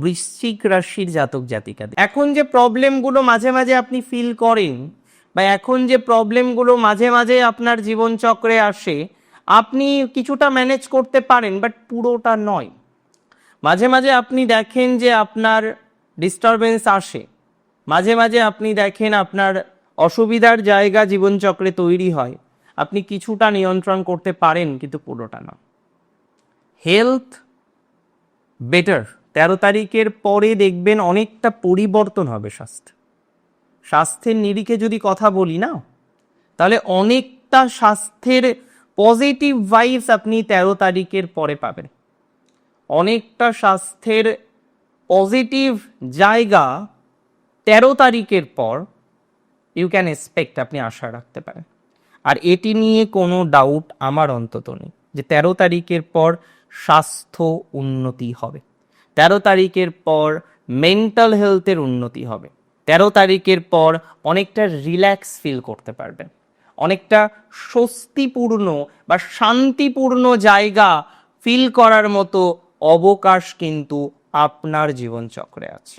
বৃশ্চিক রাশির জাতক জাতিকাদের এখন যে প্রবলেমগুলো মাঝে মাঝে আপনি ফিল করেন বা এখন যে প্রবলেমগুলো মাঝে মাঝে আপনার জীবনচক্রে আসে, আপনি কিছুটা ম্যানেজ করতে পারেন বাট পুরোটা নয়। মাঝে মাঝে আপনি দেখেন যে আপনার ডিস্টারবেন্স আসে, মাঝে মাঝে আপনি দেখেন আপনার অসুবিধার জায়গা জীবনচক্রে তৈরি হয়, আপনি কিছুটা নিয়ন্ত্রণ করতে পারেন কিন্তু পুরোটা না। হেলথ বেটার, 13 তারিখের পরে দেখবেন অনেকটা পরিবর্তন হবে স্বাস্থ্যের নিরিখে যদি কথা বলি না, তাহলে অনেকটা স্বাস্থ্যের পজিটিভ ভাইবস আপনি 13 তারিখের পরে পাবেন। অনেকটা স্বাস্থ্যের পজিটিভ জায়গা 13 তারিখের পর ইউ ক্যান এক্সপেক্ট, আপনি আশা রাখতে পারেন। আর এটি নিয়ে কোনো ডাউট আমার অন্তত নেই যে 13 তারিখের পর স্বাস্থ্য উন্নতি হবে, 13 তারিখের পর মেন্টাল হেলথের উন্নতি হবে, 13 তারিখের পর অনেকটা রিল্যাক্স ফিল করতে পারবেন, অনেকটা স্বস্তিপূর্ণ বা শান্তিপূর্ণ জায়গা ফিল করার মতো অবকাশ কিন্তু আপনার জীবনচক্রে আছে।